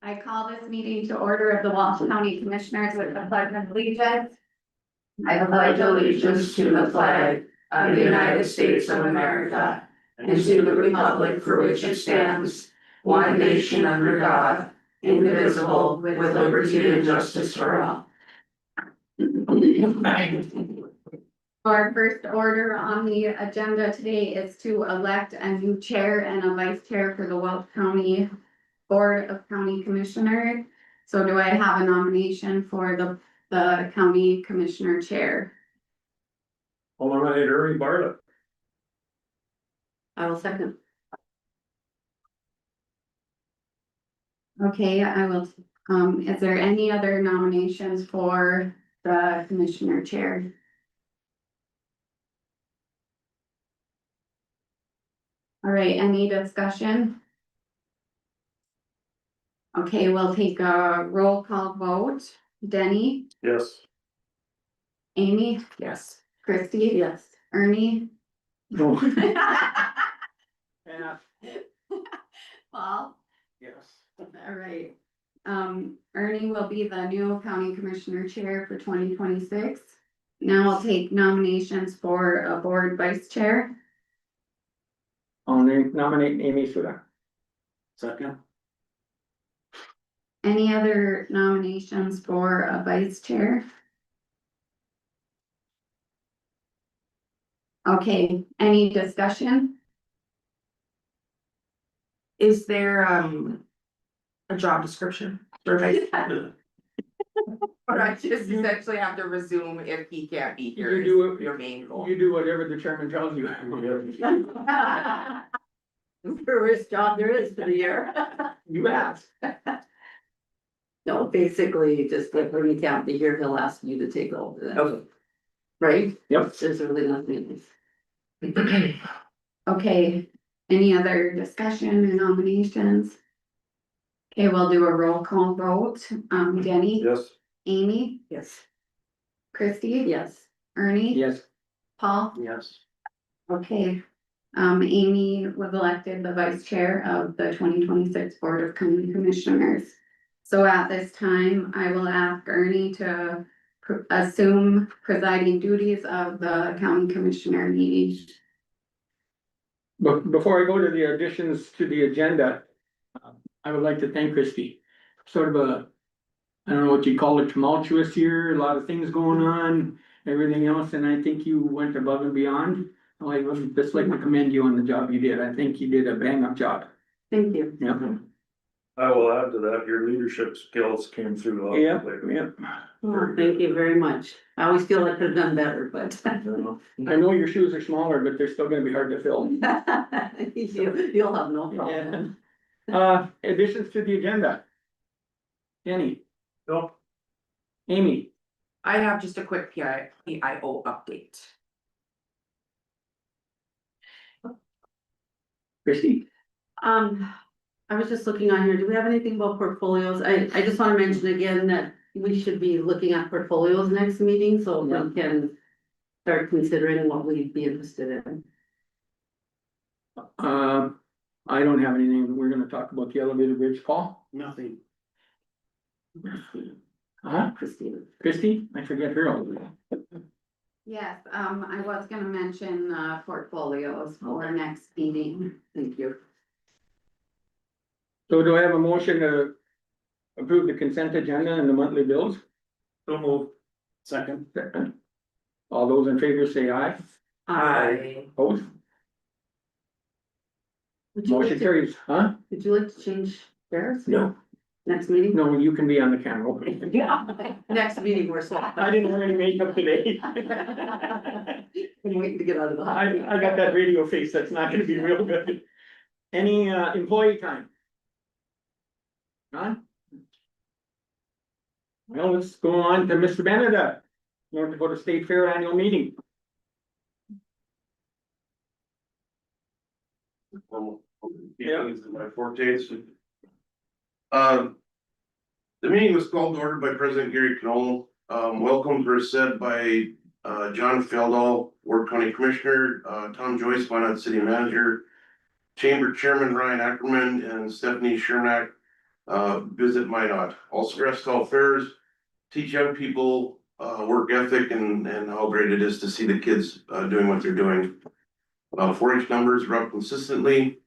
I call this meeting to order of the Walsh County Commissioners with the pledge of allegiance. I pledge allegiance to the flag of the United States of America and to the republic for which it stands, one nation under God, indivisible, with liberty and justice for all. Our first order on the agenda today is to elect a new chair and a vice chair for the Walsh County Board of County Commissioners. So do I have a nomination for the county commissioner chair? I'll nominate Ernie Bartlett. I will second. Okay, I will, is there any other nominations for the commissioner chair? All right, any discussion? Okay, we'll take a roll call vote. Denny, Yes. Amy, Yes. Christie, Yes. Ernie. No. Paul, Yes. all right. Ernie will be the new county commissioner chair for 2026. Now I'll take nominations for a board vice chair. I'll nominate Amy Suda. Second. Any other nominations for a vice chair? Okay, any discussion? Is there a job description for vice? Or I just essentially have to resume if he can't be here. You do it. Your main goal. You do whatever the chairman tells you. First job there is for the year. You asked. No, basically, just if we can't be here, he'll ask you to take over then. Okay. Right? Yep. There's really nothing. Okay, any other discussion or nominations? Okay, we'll do a roll call vote. Denny, Yes. Amy, Yes. Christie, Yes. Ernie, Yes. Paul. Yes. Okay, Amy was elected the vice chair of the 2026 Board of County Commissioners. So at this time, I will ask Ernie to assume presiding duties of the county commissioner meeting. But before I go to the additions to the agenda, I would like to thank Christie. Sort of I don't know what you call it, tumultuous year, a lot of things going on, everything else, and I think you went above and beyond. I would just like to commend you on the job you did. I think you did a bang up job. Thank you. Yeah. I will add to that, your leadership skills came through. Yeah, yeah. Well, thank you very much. I always feel like I've done better, but. I know your shoes are smaller, but they're still gonna be hard to fill. You'll have no problem. Additions to the agenda. Jenny, No, Amy, I have just a quick PIO update. Christie, I was just looking on here, do we have anything about portfolios? I just wanna mention again that we should be looking at portfolios next meeting, so we can start considering what we'd be interested in. I don't have anything. We're gonna talk about the elevated bridge, Paul. nothing. Huh? Christina. Christie, I forget her all. Yes, I was gonna mention, portfolios for next meeting. Thank you. So do I have a motion to approve the consent agenda and the monthly bills? So move. Second. All those in favor say aye. I Opposed? Would you like Motion to, carries, huh? would you like to change chairs? No. Next meeting? No, you can be on the camera. Next meeting, we're swapped. I didn't wear any makeup today. I'm waiting to get out of the hot. I got that radio face, that's not gonna be real good. Any employee time? None? Well, let's go on to Mr. Beneda, North Dakota State Fair Annual Meeting. Yeah, these are my fortes. The meeting was called to order by President Gary Knoll. Welcomes were said by John Feldall, Ward County Commissioner, Tom Joyce, Finance City Manager, Chamber Chairman Ryan Ackerman, and Stephanie Shernack, visit Minot. All stress health fairs, teach young people, work ethic and how great it is to see the kids, doing what they're doing. 4-H numbers are up consistently.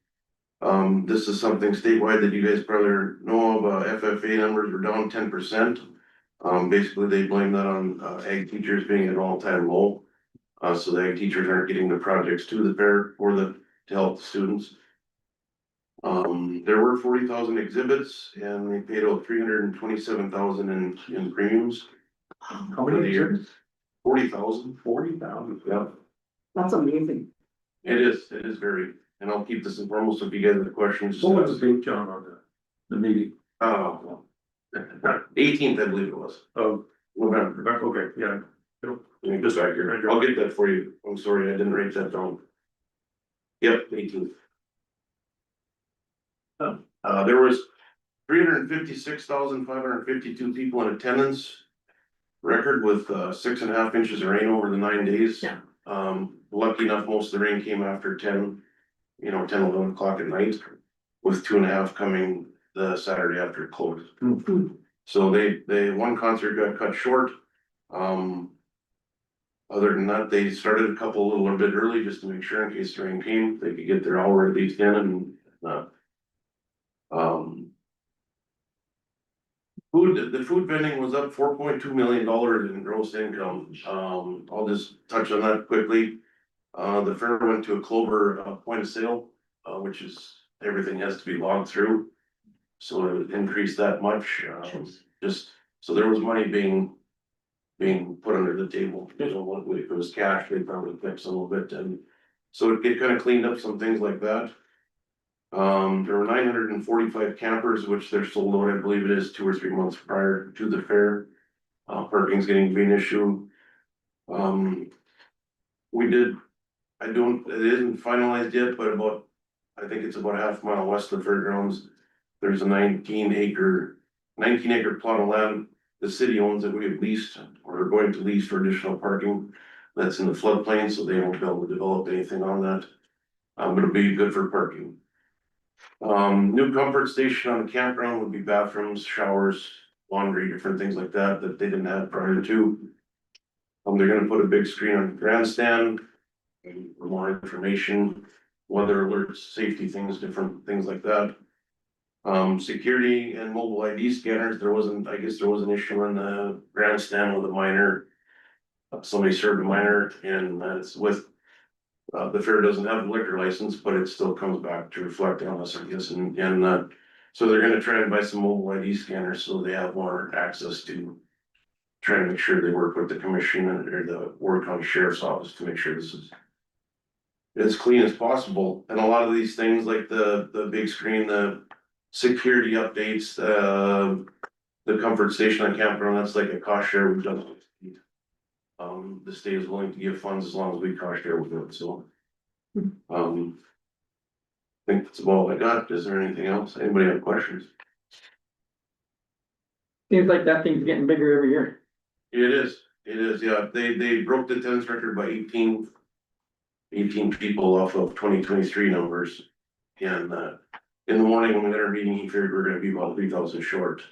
This is something statewide that you guys probably know of. FFA numbers were down 10%. Basically they blame that on, ag teachers being at an all-time low. So the ag teachers aren't getting the projects to the fair to help the students. There were 40,000 exhibits and they paid out 327,000 in premiums. How many years? 40,000. 40,000. Yeah, That's amazing. it is very, and I'll keep this informal, so if you guys have questions. What was the date, John, on the meeting? 18th, I believe it was, Oh, November. okay, yeah. Let me just back here. I'll get that for you. I'm sorry, I didn't write that down. Yep, 18th. There was 356,552 people in attendance. Record with 6.5 inches of rain over the 9 days. Yeah. Lucky enough, most of the rain came after 10, 11 o'clock at night, with 2.5 coming the Saturday after it closed. So they one concert got cut short. Other than that, they started a couple a little bit early just to make sure in case the rain came, they could get their hour at least in and the food vending was up $4.2 million in gross income. I'll just touch on that quickly. The fair went to a Clover point of sale, which is everything has to be logged through. So it increased that much, just so there was money being put under the table. If it was cash, they probably fixed a little bit, and so it kind of cleaned up some things like that. There were 945 campers, which they're sold out, I believe it is 2 or 3 months prior to the fair. Parking's getting to be an issue. It isn't finalized yet, but I think it's about a half mile west of the fairgrounds. There's a 19 acre plot of land the city owns that we have leased or are going to lease for additional parking. That's in the floodplain, so they won't be able to develop anything on that. But it'll be good for parking. New comfort station on the campground would be bathrooms, showers, laundry, different things like that they didn't have prior to. They're gonna put a big screen on the grandstand for more information, weather alerts, safety things, different things like that. Security and mobile ID scanners, I guess there was an issue in the grandstand with a minor. Somebody served a minor and it's with, the fair doesn't have a liquor license, but it still comes back to reflect on us, I guess, and so they're gonna try and buy some mobile ID scanners so they have more access to try and make sure they work with the commission or the Ward County Sheriff's Office to make sure this is as clean as possible. And a lot of these things like the big screen, the security updates, the comfort station on campground, that's like a cost share we've done. The state is willing to give funds as long as we cost share with it, so. I think that's about all I got. Is there anything else? Anybody have questions? Seems like that thing's getting bigger every year. It is, yeah. They broke the attendance record by 18 people off of 2023 numbers. And in the morning when we had our meeting, he figured we're gonna be about 3,000 short.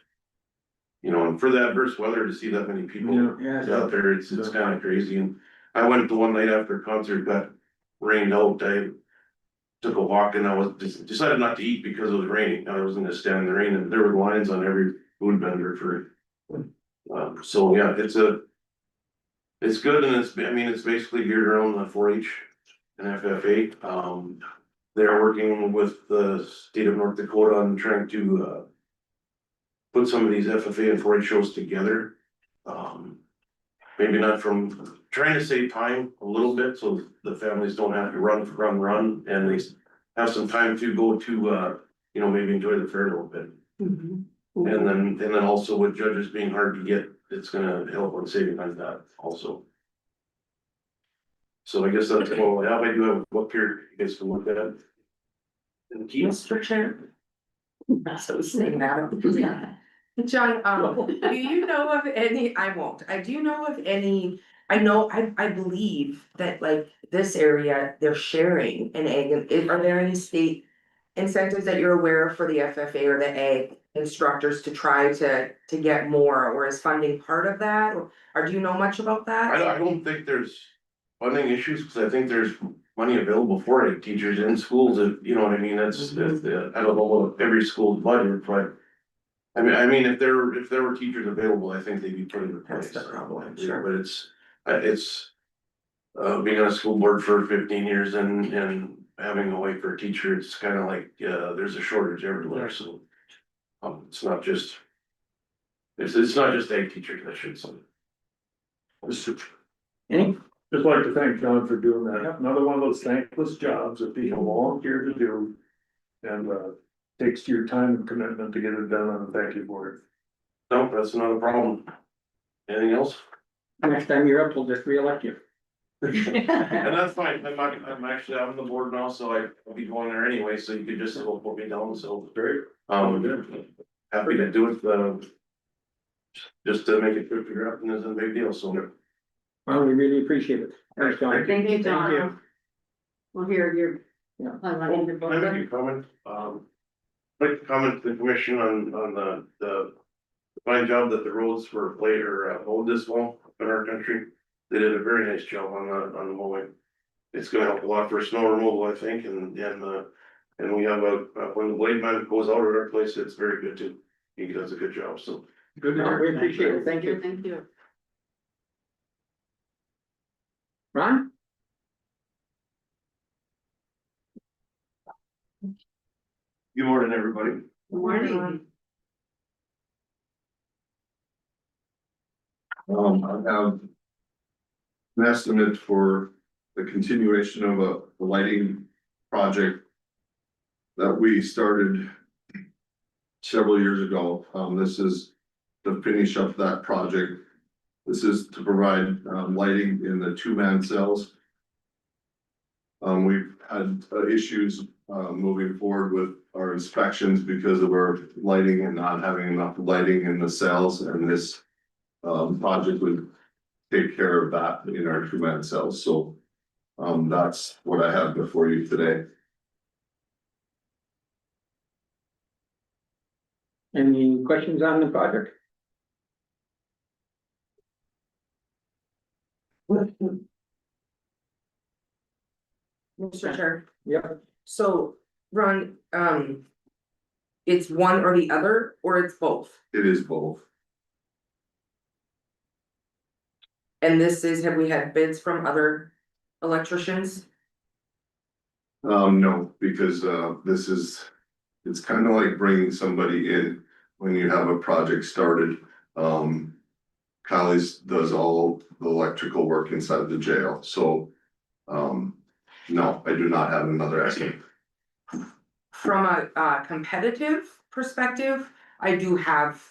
And for the adverse weather to see that many people out there, it's kind of crazy. And I went the one night after concert got rained out. I took a walk and I was decided not to eat because it was raining. I was gonna stand in the rain and there were lines on every food vendor for. So yeah, it's good and it's basically geared around the 4-H and FFA. They're working with the state of North Dakota on trying to put some of these FFA and 4-H shows together. Maybe not from trying to save time a little bit so the families don't have to run, and they have some time to go to, maybe enjoy the fair a little bit. And then also with judges being hard to get, it's gonna help on saving on that also. So I guess that's all I have. I do have a book here, you guys can look at it. And keep. Mr. Chair. That's what I was saying, Adam. John, do you know of any, I won't, do you know of any, I believe that like this area, they're sharing an egg, are there any state incentives that you're aware of for the FFA or the ag instructors to try to get more, or is funding part of that, or do you know much about that? I don't think there's funding issues, cause I think there's money available for ag teachers in schools, if, you know what I mean, that's, I don't know about every school's budget, but. I mean, if there were teachers available, I think they'd be put into place. That's the problem, sure. But it's. Being on a school board for 15 years and having a wife for a teacher, it's kind of like, there's a shortage everywhere, so. It's not just. It's not just ag teachers, I should say. Any? Just like to thank John for doing that. Another one of those thankless jobs that people volunteer to do. And takes your time and commitment to get it done, and thank you for it. No, that's not a problem. Anything else? Next time you're up, we'll just reelect you. And that's fine, I'm actually on the board now, so I'll be going there anyway, so you could just go put me down, so. Great. Happy to do it, just to make it good for your afternoon, isn't a big deal, so. Well, we really appreciate it. Thanks, John. Thank you, John. you. Well, here, you're. Yeah. I Well, like your can I make a comment? I'd like to comment to the commission on the fine job that the roads were played or mowed this fall up in our country. They did a very nice job on the mowing. It's gonna help a lot for snow removal, I think, and we have when the blade man goes out at our place, it's very good too. He does a good job, so. Good, we appreciate it. Thank you. Thank you. Ron? Good morning, everybody. Good morning. I have an estimate for the continuation of a lighting project that we started several years ago. This is to finish up that project. This is to provide lighting in the two-man cells. We've had issues moving forward with our inspections because of our lighting and not having enough lighting in the cells, and this project would take care of that in our two-man cells, so that's what I have before you today. Any questions on the project? Mr. Chair, Yep. so Ron, it's one or the other, or it's both? It is both. And this is, have we had bids from other electricians? No, because it's kind of like bringing somebody in when you have a project started. Kylie's does all the electrical work inside the jail, so no, I do not have another estimate. From a competitive perspective, I do have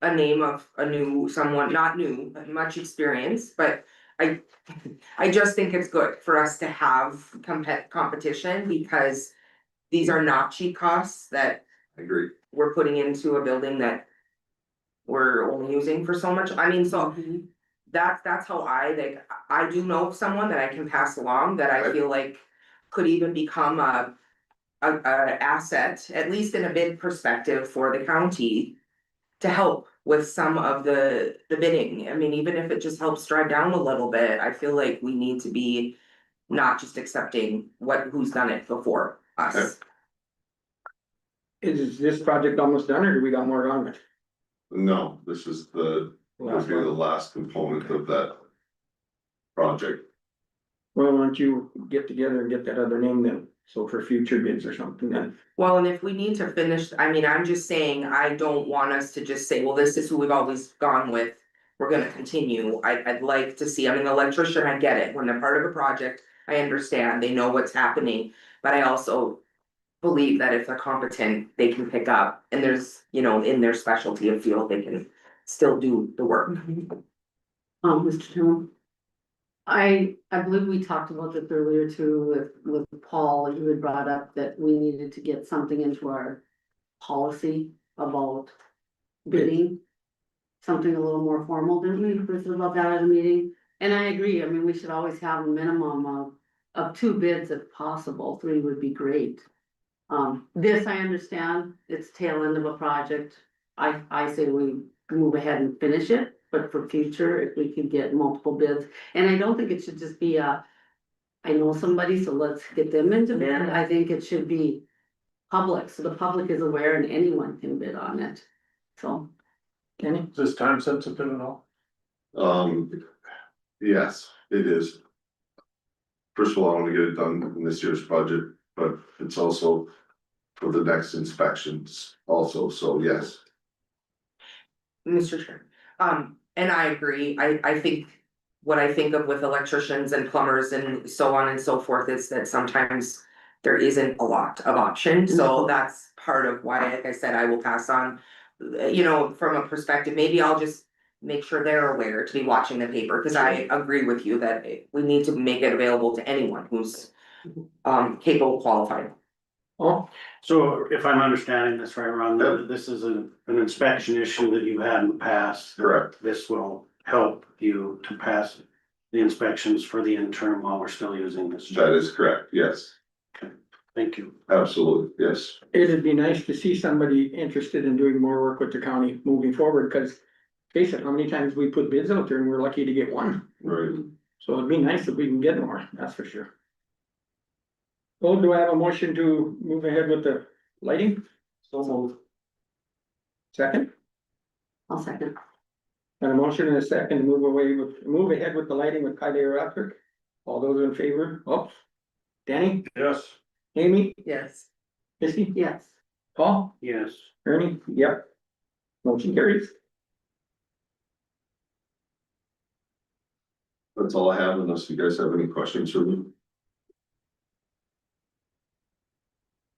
a name of a new, someone, not new, but much experience, but I just think it's good for us to have competition, because these are not cheap costs that I agree. we're putting into a building that we're only using for so much. I mean, so that's how I do know of someone that I can pass along that I feel like could even become a asset, at least in a bid perspective for the county, to help with some of the bidding. I mean, even if it just helps drive down a little bit, I feel like we need to be not just accepting who's done it before us. Is this project almost done, or do we got more on it? No, this is will be the last component of that project. Well, why don't you get together and get that other name then, so for future bids or something then. Well, and if we need to finish, I mean, I'm just saying, I don't want us to just say, well, this is who we've always gone with. We're gonna continue. I'd like to see, I mean, the electrician, I get it. When they're part of a project, I understand, they know what's happening. But I also believe that if they're competent, they can pick up, and there's, in their specialty of field, they can still do the work. Mr. Tillman. I believe we talked about this earlier too with Paul. You had brought up that we needed to get something into our policy about bidding. Something a little more formal, didn't we, Chris, about that at a meeting? And I agree, I mean, we should always have a minimum of 2 bids if possible, 3 would be great. This I understand, it's tail end of a project. I say we move ahead and finish it, but for future, if we could get multiple bids. And I don't think it should just be I know somebody, so let's get them into bid. I think it should be public, so the public is aware and anyone can bid on it. So, Kenny? Is this time sensitive at all? Yes, it is. First of all, I want to get it done in this year's budget, but it's also for the next inspections also, so yes. Mr. Chair, and I agree, I think. What I think of with electricians and plumbers and so on and so forth is that sometimes there isn't a lot of option, so that's part of why, like I said, I will pass on. You know, from a perspective, maybe I'll just make sure they're aware to be watching the paper, cause I agree with you that we need to make it available to anyone who's. Capable, qualified. Oh, So if I'm understanding this right, Ron, Yep. this is an inspection issue that you've had in the past. Correct. This will help you to pass the inspections for the interim while we're still using this. That is correct, yes, Thank you. absolutely, yes. it'd be nice to see somebody interested in doing more work with the county moving forward, cause face it, how many times we put bids out there and we're lucky to get one. Right. So it'd be nice if we can get more, that's for sure. Well, do I have a motion to move ahead with the lighting? So move. Second? I'll second. And a motion and a second to move ahead with the lighting with Kylie Electric. All those in favor? Oops. Danny, Yes. Amy, Yes. Christie, Yes. Paul, Yes. Ernie, yep. Motion carries. That's all I have unless you guys have any questions for me.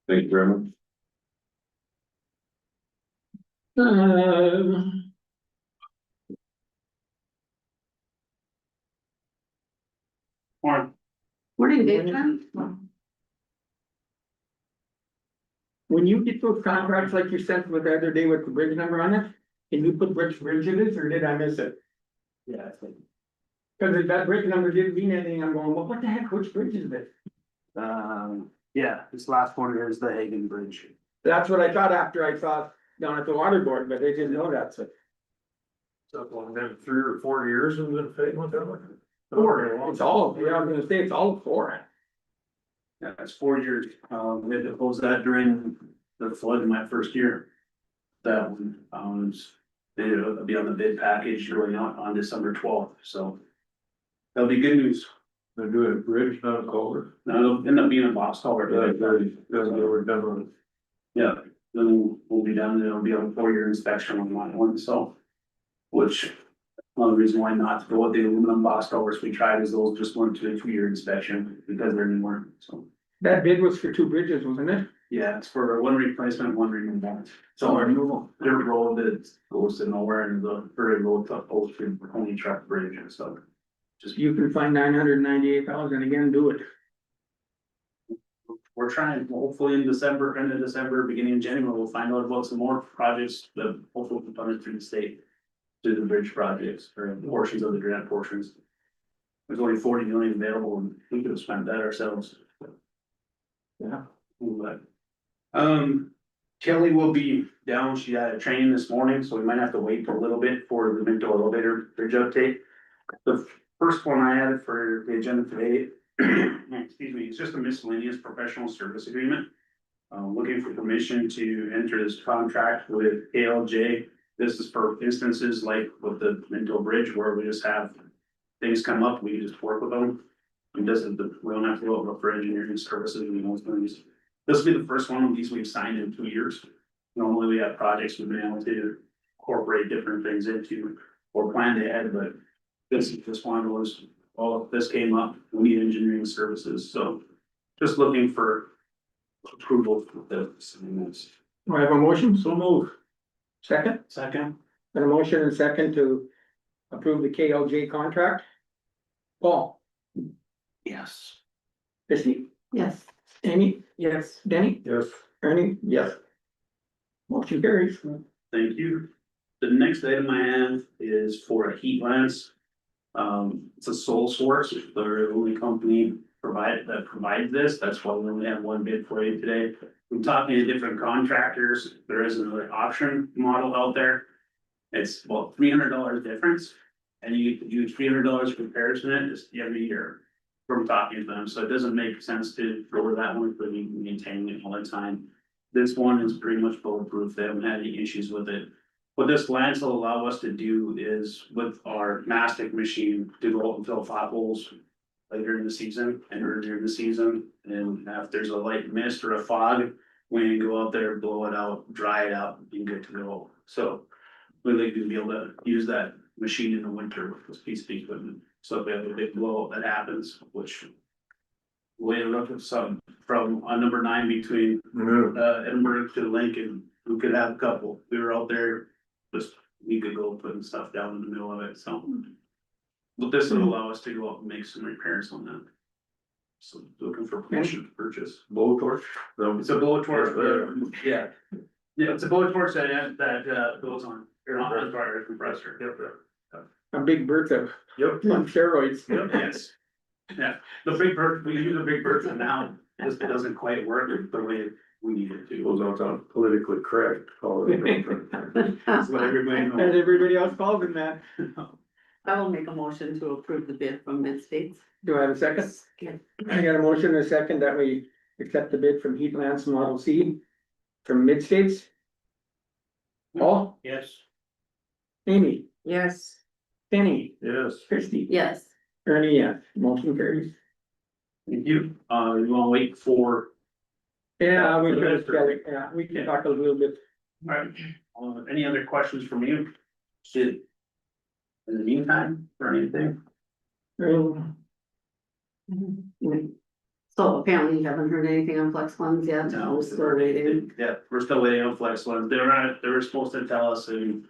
Thank you very much. Morning, Dave. When you get those contracts like you sent with the other day with the bridge number on it, can you put which bridge it is, or did I miss it? Yeah, I think. Cause if that bridge number didn't mean anything, I'm going, well, what the heck, which bridge is this? Yeah, this last one here is the Hagen Bridge. That's what I thought after I saw down at the water board, but they didn't know that, so. So it's only been 3 or 4 years and been fading with that one? It's all, yeah, I was gonna say, it's all four. Yeah, it's 4 years. We had to close that during the flood in my first year. That one, it'll be on the bid package going out on December 12th, so. That'll be good news. They're doing a bridge, not a culvert. Now, it'll end up being a box culvert. That's what we're done on. Yeah, then we'll be done, it'll be a 4-year inspection on that one, so. Which, another reason why not to go with the aluminum box culverts we tried is those just went to a 2-year inspection because they're newer, so. That bid was for two bridges, wasn't it? Yeah, it's for one replacement, one removal. So our new dirt road that goes to nowhere and the very low tough post for only truck bridge and stuff. Just, You can find 998,000 again, do it. we're trying, hopefully in December, end of December, beginning of January, we'll find out about some more projects that hopefully will be funded through the state. To the bridge projects or portions of the grant portions. There's only 40 million available and we could have spent that ourselves. Yeah. But, Kelly will be down, she had a training this morning, so we might have to wait a little bit for the Minto elevator bridge update. The first one I had for the agenda today, excuse me, it's just a miscellaneous professional service agreement. Looking for permission to enter this contract with ALJ. This is for instances like with the Minto Bridge where we just have things come up, we just work with them. And we don't have to go for engineering services and those things. This will be the first one of these we've signed in 2 years. Normally we have projects we've been able to incorporate different things into or plan ahead, but this one was, well, if this came up, we need engineering services, so just looking for approval for this. Do I have a motion? So move. Second? Second. And a motion and second to approve the KLJ contract. Paul, Yes. Christie, Yes. Amy, Yes. Danny, Yes. Ernie, yes. Motion carries. Thank you. The next item I have is for a heat lance. It's a sole source, they're the only company that provides this, that's why we only have one bid for you today. I'm talking to different contractors, there is another option model out there. It's about $300 difference, and you do $300 comparison it just every year. From talking to them, so it doesn't make sense to go with that one for maintaining it all the time. This one is pretty much bulletproof, they haven't had any issues with it. What this Lance will allow us to do is with our mastic machine to go out and fill potholes later in the season and earlier in the season. And if there's a light mist or a fog, when you go out there, blow it out, dry it out, and good to go. So we like to be able to use that machine in the winter with this piece of equipment. So if we have a big blowout that happens, which we ended up with some from on number 9 between Edinburgh to Lincoln, we could have a couple. We were out there just a week ago putting stuff down in the middle of it, so. But this will allow us to go out and make some repairs on that. So looking for permission to purchase. Blowtorch? It's a blowtorch, yeah. Yeah, it's a blowtorch that goes on, or not on fire compressor. A big Bertha Yep. on steroids. Yes. Yeah, the big bird, we use a big bird now, just it doesn't quite work the way we need it to. Goes on sound politically correct, call it. That's what everybody And knows. everybody else calls him that. I will make a motion to approve the bid from Mid-States. Do I have a second? I got a motion and a second that we accept the bid from Heat Lance Model C from Mid-States. Paul, Yes. Amy, Yes. Kenny, Yes. Christie, Yes, Ernie, yes, motion carries. Thank you, you wanna wait for, Yeah, we can, yeah, we can talk a little bit. alright, any other questions from you? Should. In the meantime, or anything? Um, so apparently you haven't heard anything on flex funds yet? No. We're still waiting. Yeah, we're still waiting on flex ones, they were supposed to tell us in.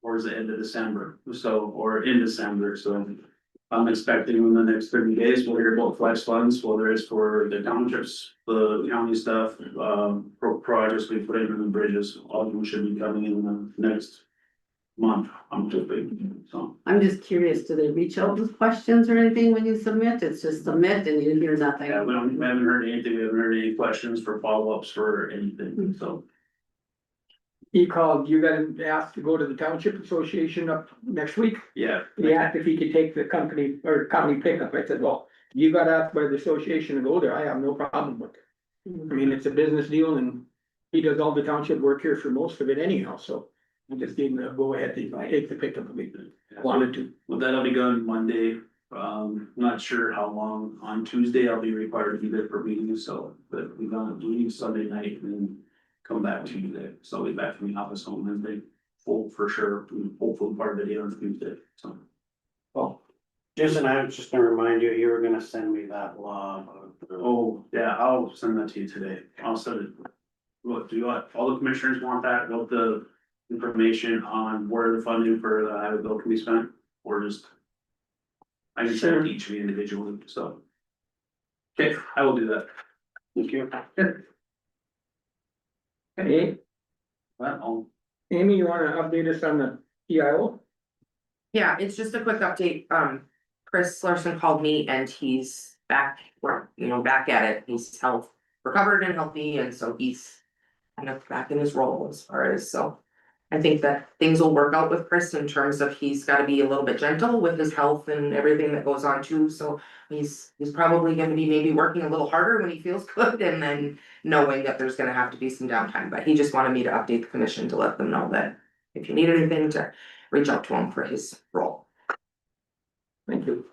Towards the end of December, so, or in December, so. I'm expecting in the next 30 days, we'll hear about flex funds, whether it's for the townships, the county stuff, projects we put in the bridges, all of them should be coming in the next. Month, I'm hoping, so. I'm just curious, do they reach out with questions or anything when you submit? It's just submit and you hear nothing. Yeah, we haven't heard anything, we haven't heard any questions for follow-ups for anything, so. He called, you got asked to go to the Township Association up next week. Yeah. He asked if he could take the company or county pickup. I said, well, you got asked by the association to go there. I have no problem with it. I mean, it's a business deal and he does all the township work here for most of it anyhow, so. I just gave him the go ahead to take the pickup if he wanted to. Well, that'll be done Monday, not sure how long, on Tuesday I'll be required to be there for meetings, so, but we're gonna leave Sunday night and then. Come back Tuesday, so I'll be back from the office on Wednesday, full for sure, hopefully part of the day on Tuesday, so. Well, Jason, I was just gonna remind you, you were gonna send me that law. Oh, yeah, I'll send that to you today, I'll send it. What, do you want, all the commissioners want that, want the information on where the funding for the highway bill can be spent, or just. I can send it to each of you individually, so. Okay, I will do that. Thank you. Hey, Well, Amy, you wanna update us on the PIO? Yeah, it's just a quick update. Chris Larson called me and he's back, back at it. He's recovered and healthy, and so he's kind of back in his role as far as, so. I think that things will work out with Chris in terms of he's gotta be a little bit gentle with his health and everything that goes on too, so. He's probably gonna be maybe working a little harder when he feels good, and then knowing that there's gonna have to be some downtime, but he just wanted me to update the commission to let them know that. If you need anything, to reach out to him for his role. Thank you.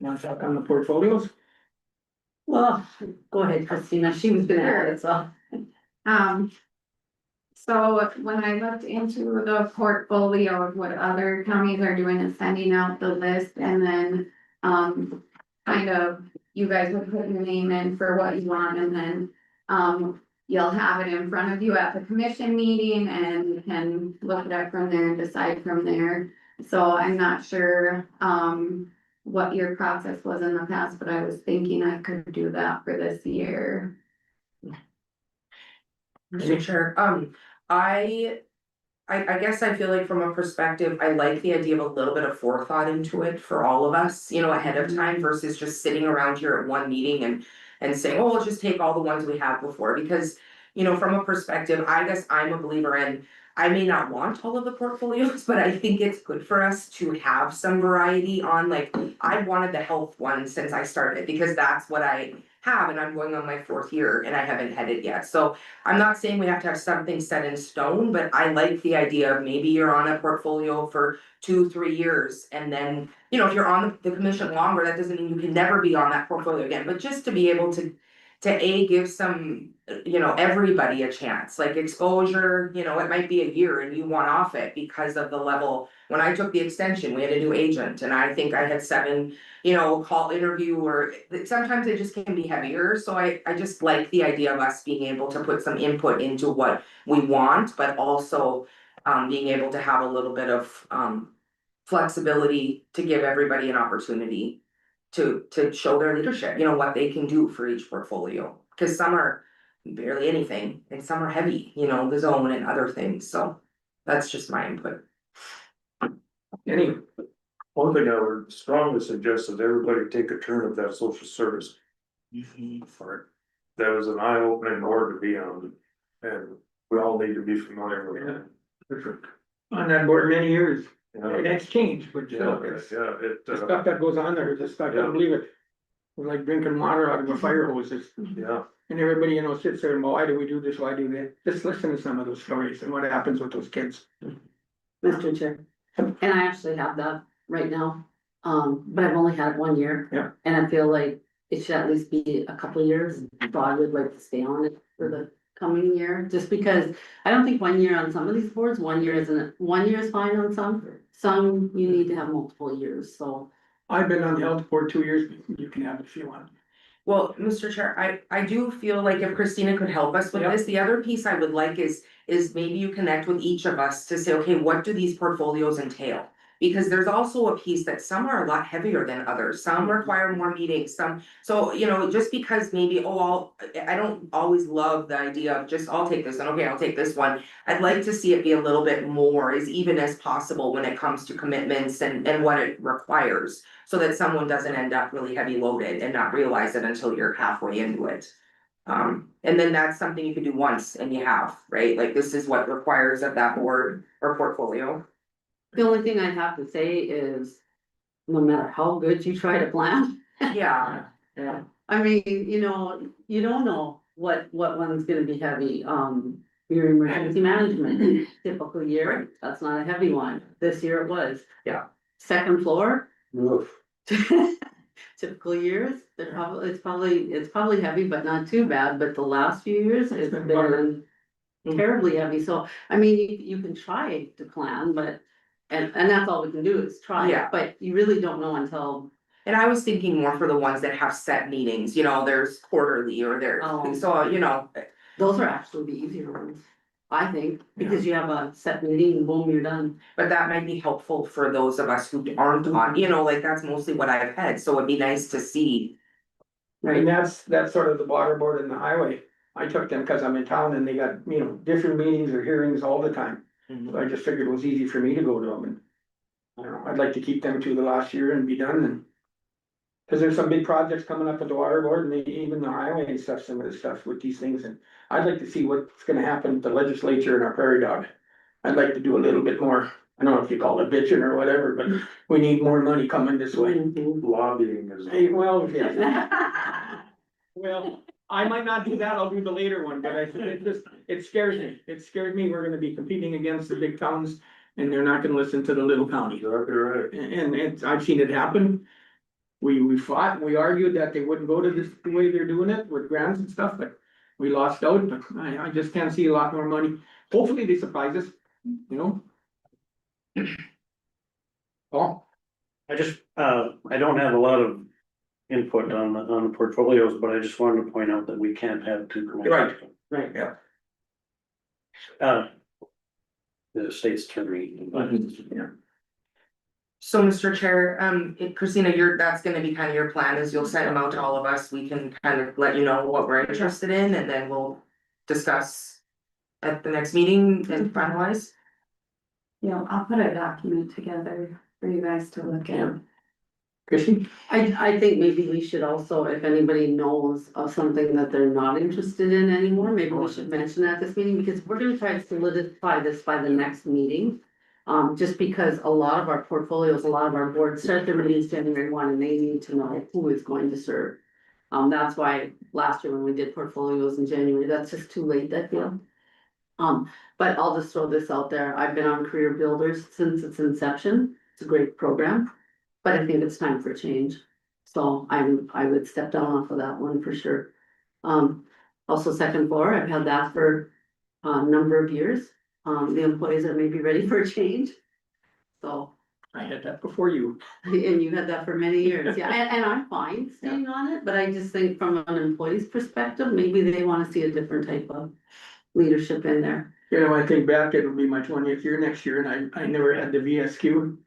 Want to talk on the portfolios? Well, go ahead, Christina, she was gonna add it, so. So when I looked into the portfolio of what other counties are doing is sending out the list and then, kind of, you guys would put your name in for what you want and then, you'll have it in front of you at the commission meeting and you can look it up from there and decide from there. So I'm not sure, what your process was in the past, but I was thinking I could do that for this year. Sure, I I guess I feel like from a perspective, I like the idea of a little bit of forethought into it for all of us, you know, ahead of time versus just sitting around here at one meeting and saying, oh, we'll just take all the ones we have before, because, you know, from a perspective, I guess I'm a believer in, I may not want all of the portfolios, but I think it's good for us to have some variety on, like, I wanted the health one since I started, because that's what I have, and I'm going on my 4th year and I haven't had it yet, so I'm not saying we have to have something set in stone, but I like the idea of maybe you're on a portfolio for 2-3 years, and then, you know, if you're on the commission longer, that doesn't mean you can never be on that portfolio again, but just to be able to give some, you know, everybody a chance, like exposure, you know, it might be a year and you want off it because of the level. When I took the extension, we had a new agent, and I think I had 7, you know, call interview, or sometimes they just can be heavier, so I just like the idea of us being able to put some input into what we want, but also being able to have a little bit of flexibility to give everybody an opportunity to show their leadership, you know, what they can do for each portfolio, because some are barely anything and some are heavy, you know, the zone and other things, so that's just my input. Any, One thing I would strongly suggest is everybody take a turn at that social service. For it. That was an eye-opening board to be on, and we all need to be familiar with it. different, on that board many years, Yeah, that's changed, but yeah, still, it's, it, the stuff that goes on there, just, I Yeah. can't believe it. We're like drinking water out of a fire hose, it's, yeah, and everybody, you know, sits there and, well, why do we do this, why do that? Just listen to some of those stories and what happens with those kids. Mr. Chair, and I actually have that right now, but I've only had it 1 year. Yeah. And I feel like it should at least be a couple of years, so I would like to stay on it for the coming year, just because I don't think 1 year on some of these boards, 1 year isn't, 1 year is fine on some you need to have multiple years, so. I've been on the health board 2 years, you can have it if you want. Well, Mr. Chair, I do feel like if Christina could help us with Yep. this, the other piece I would like is maybe you connect with each of us to say, okay, what do these portfolios entail? Because there's also a piece that some are a lot heavier than others, some require more meetings, some, so, you know, just because maybe, I don't always love the idea of just, I'll take this one, okay, I'll take this one. I'd like to see it be a little bit more, as even as possible when it comes to commitments and what it requires. So that someone doesn't end up really heavy loaded and not realize it until you're halfway into it. And then that's something you can do once and you have, right? Like, this is what requires of that board or portfolio. The only thing I have to say is, no matter how good you try to plan, Yeah, I mean, you know, you don't know what one's gonna be heavy, your emergency management, typical year, that's not a heavy one, this year it was. Yeah. Second floor, oof, typical years, it's probably heavy, but not too bad, but the last few years, it's been been terribly heavy, so, I mean, you can try to plan, but, and that's all we can do is try, Yeah. but you really don't know until. and I was thinking more for the ones that have set meetings, you know, there's quarterly or there's, Oh. so, you know. Those are actually the easier ones, I think, because you have a set meeting and boom, you're done. But that might be helpful for those of us who aren't on, you know, like, that's mostly what I've had, so it'd be nice to see. And that's sort of the water board and the highway. I took them because I'm in town and they got, you know, different meetings or hearings all the time. So I just figured it was easy for me to go to them, and I don't know, I'd like to keep them to the last year and be done, and cause there's some big projects coming up with the water board and maybe even the highway and stuff, some of the stuff with these things, and I'd like to see what's gonna happen with the legislature and our prairie dog. I'd like to do a little bit more, I don't know if you call it bitching or whatever, but we need more money coming this way. lobbying is. Hey, well, yeah. Well, I might not do that, I'll do the later one, but it scares me, we're gonna be competing against the big towns. And they're not gonna listen to the little county, Exactly right. and I've seen it happen. We fought, we argued that they wouldn't go to this, the way they're doing it with grants and stuff, but we lost out, but I just can't see a lot more money. Hopefully they surprise us, you know? Paul? I just, I don't have a lot of input on the portfolios, but I just wanted to point out that we can't have two commissioners. Right, yeah. The state's attorney. Yeah. So, Mr. Chair, Christina, that's gonna be kind of your plan, is you'll send them out to all of us, we can kind of let you know what we're interested in, and then we'll discuss at the next meeting and finalize. Yeah, I'll put a document together for you guys to look at. Christie? I think maybe we should also, if anybody knows of something that they're not interested in anymore, maybe we should mention at this meeting, because we're gonna try to solidify this by the next meeting. Just because a lot of our portfolios, a lot of our boards start their meetings January 1, and they need to know who is going to serve. That's why last year when we did portfolios in January, that's just too late, I feel. But I'll just throw this out there, I've been on Career Builders since its inception, it's a great program. But I think it's time for change, so I would step down off of that one for sure. Also second floor, I've had that for a number of years, the employees are maybe ready for a change. So, I had that before you. and you had that for many years, yeah, and I'm fine staying on it, but I just think from an employee's perspective, maybe they wanna see a different type of leadership in there. You know, I think back, it'll be my 20th year next year, and I never had the VSQ,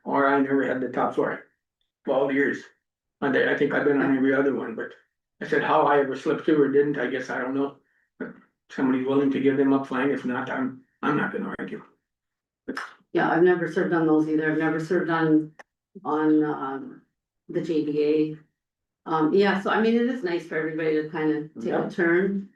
or I never had the top floor. All the years. I think I've been on every other one, but I said how I ever slipped through or didn't, I guess I don't know. But somebody's willing to give them up, fine, if not, I'm not gonna argue. Yeah, I've never served on those either, I've never served on the JDA. Yeah, so I mean, it is nice for everybody to kind of take Yeah. a turn.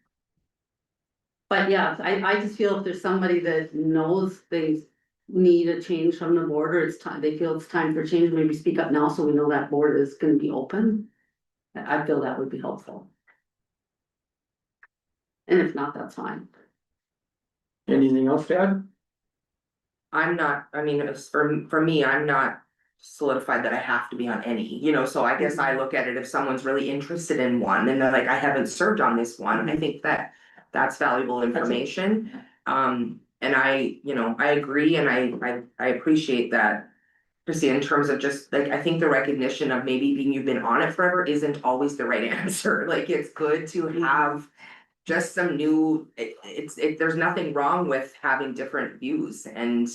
But yeah, I just feel if there's somebody that knows they need a change from the board, or it's time, they feel it's time for change, maybe speak up now, so we know that board is gonna be open. I feel that would be helpful. And if not, that's fine. Anything else to add? I'm not, I mean, it's for me, I'm not solidified that I have to be on any, you know, so I guess I look at it if someone's really interested in one and they're like, I haven't served on this one, I think that that's valuable information. And I, you know, I agree and I appreciate that. Chrissy, in terms of just like, I think the recognition of maybe being, you've been on it forever isn't always the right answer, like, it's good to have just some new, there's nothing wrong with having different views and,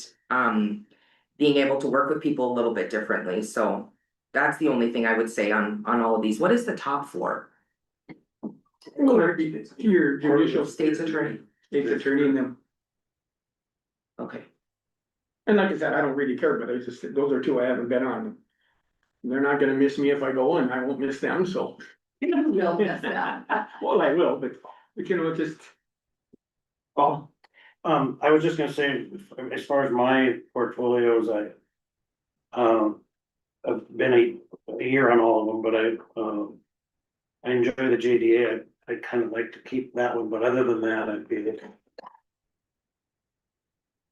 being able to work with people a little bit differently, so that's the only thing I would say on all of these. What is the top floor? Your judicial State's attorney, state's attorney and them, okay. and like I said, I don't really care, but I just, those are two I haven't been on. They're not gonna miss me if I go, and I won't miss them, so. We'll miss that. Well, I will, but you know, just. Oh, I was just gonna say, as far as my portfolios, I've been a year on all of them, but I enjoy the JDA, I kind of like to keep that one, but other than that, I'd be.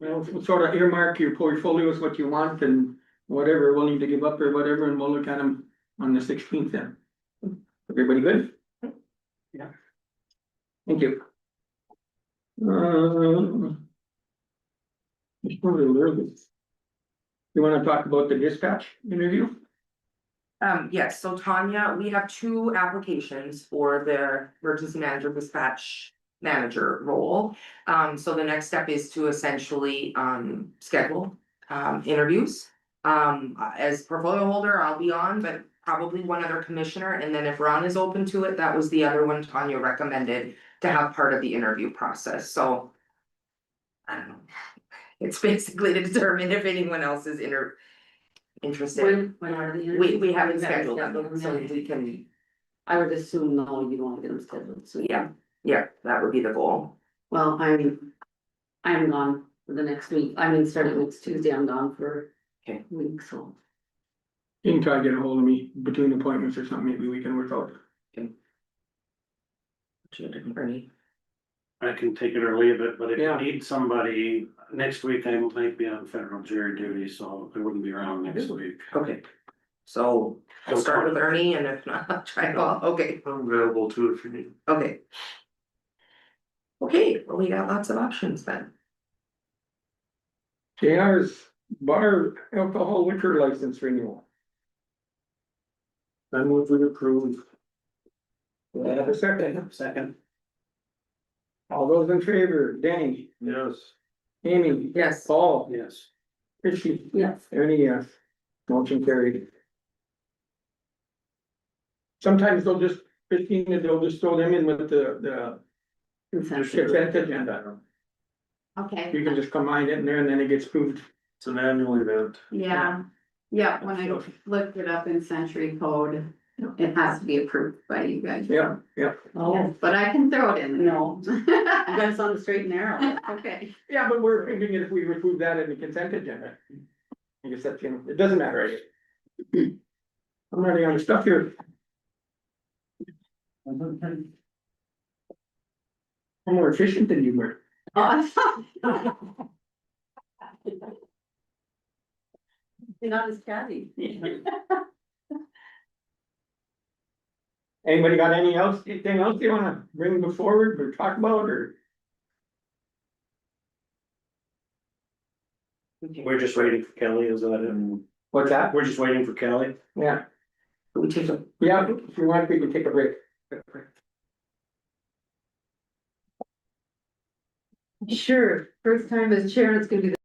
well, sort of earmark your portfolios, what you want and whatever, willing to give up or whatever, and we'll look at them on the 16th then. Everybody good? Yeah. Thank you. It's probably a little bit. You wanna talk about the dispatch interview? Yes, so Tanya, we have 2 applications for the emergency manager dispatch manager role. So the next step is to essentially schedule interviews. As portfolio holder, I'll be on, but probably one other commissioner, and then if Ron is open to it, that was the other one Tanya recommended to have part of the interview process, so. I don't know, it's basically to determine if anyone else is interested. When are the interviews? We haven't We've scheduled them, so yet. we can, I would assume, no, you don't wanna get them scheduled, so. yeah, that would be the goal. Well, I'm gone for the next week, I mean, starting next Tuesday, I'm gone for Okay. a week, so. You can try to get a hold of me between appointments or something, maybe we can work out. Ernie. I can take it or leave it, but if Yeah. you need somebody, next week I might be on federal jury duty, so I wouldn't be around next week. Okay, so I'll start with Ernie and if not, I'll try it all, okay, I'm available too if you need. okay. Okay, well, we got lots of options then. JR's bar alcohol liquor license renewal. I move we approve. Do I have a second? Second. All those in favor, Danny, Yes. Amy, Yes. Paul, Yes. Christie, Yes. Ernie, yes. Motion carried. Sometimes they'll just, Christine, they'll just throw them in with the Consent. consent agenda. Okay, You can just combine it in there and then it gets approved. It's an annual event. yeah, yeah, when I looked it up in Century Code, it has to be approved by you guys. Yeah, yeah. Oh, But I can throw it in. no, you got us on the straight and narrow. Okay, Yeah, but we're thinking if we approve that in the consent agenda. I guess that's, it doesn't matter, I guess. I'm running out of stuff here. I'm more efficient than you were. You're not as chatty. Anybody got anything else you wanna bring forward or talk about or? We're just waiting for Kelly, is that it? What's that? We're just waiting for Kelly. Yeah. Yeah, if you want, we can take a break. Sure, first time as chair, it's gonna be the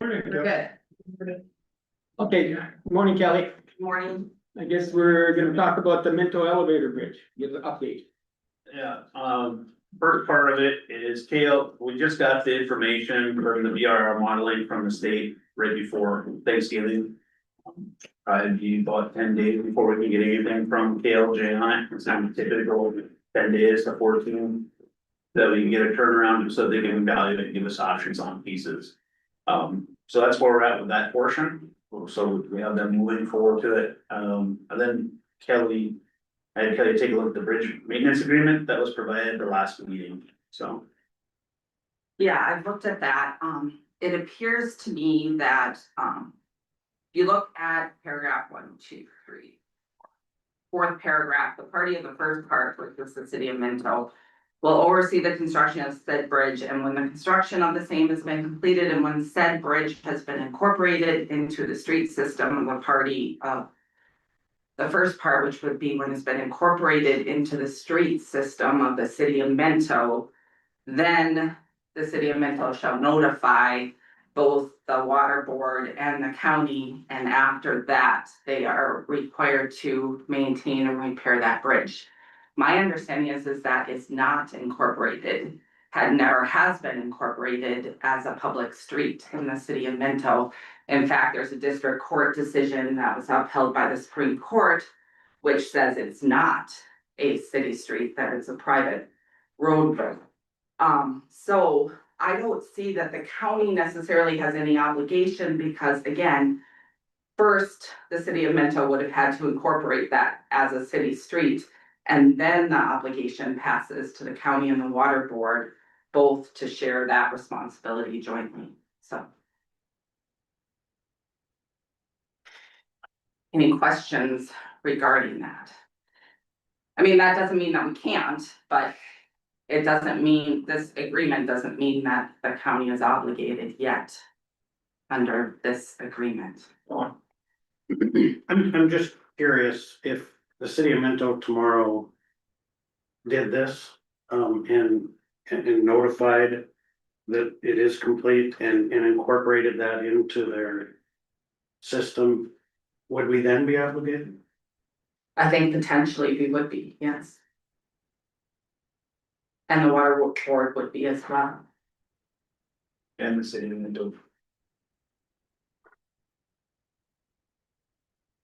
We're good. Okay, good morning, Kelly. Morning. I guess we're gonna talk about the Minto Elevator Bridge, give an update. Yeah, first part of it is Kale, we just got the information from the VRR modeling from the state right before Thanksgiving. It'd be about 10 days before we can get anything from KLJ on it, it's not typical 10 days to 14. That we can get a turnaround so they can evaluate and give us options on pieces. So that's where we're at with that portion, so we have them moving forward to it, and then Kelly. I had Kelly take a look at the bridge maintenance agreement that was provided at the last meeting, so. Yeah, I've looked at that. It appears to me that, you look at paragraph 1, 2, 3. Fourth paragraph, the party of the first part, which is the city of Minto, will oversee the construction of said bridge, and when the construction of the same has been completed and when said bridge has been incorporated into the street system of the party of the first part, which would be when it's been incorporated into the street system of the city of Minto, then the city of Minto shall notify both the water board and the county, and after that, they are required to maintain and repair that bridge. My understanding is that it's not incorporated, never has been incorporated as a public street in the city of Minto. In fact, there's a district court decision that was upheld by the Supreme Court, which says it's not a city street, that it's a private roadway. So I don't see that the county necessarily has any obligation because, again, first, the city of Minto would have had to incorporate that as a city street. And then the obligation passes to the county and the water board, both to share that responsibility jointly, so. Any questions regarding that? I mean, that doesn't mean that we can't, but it doesn't mean, this agreement doesn't mean that the county is obligated yet under this agreement. I'm just curious if the city of Minto tomorrow did this, and notified that it is complete and incorporated that into their system, would we then be obligated? I think potentially we would be, yes. And the water board would be as well. And the city of Minto.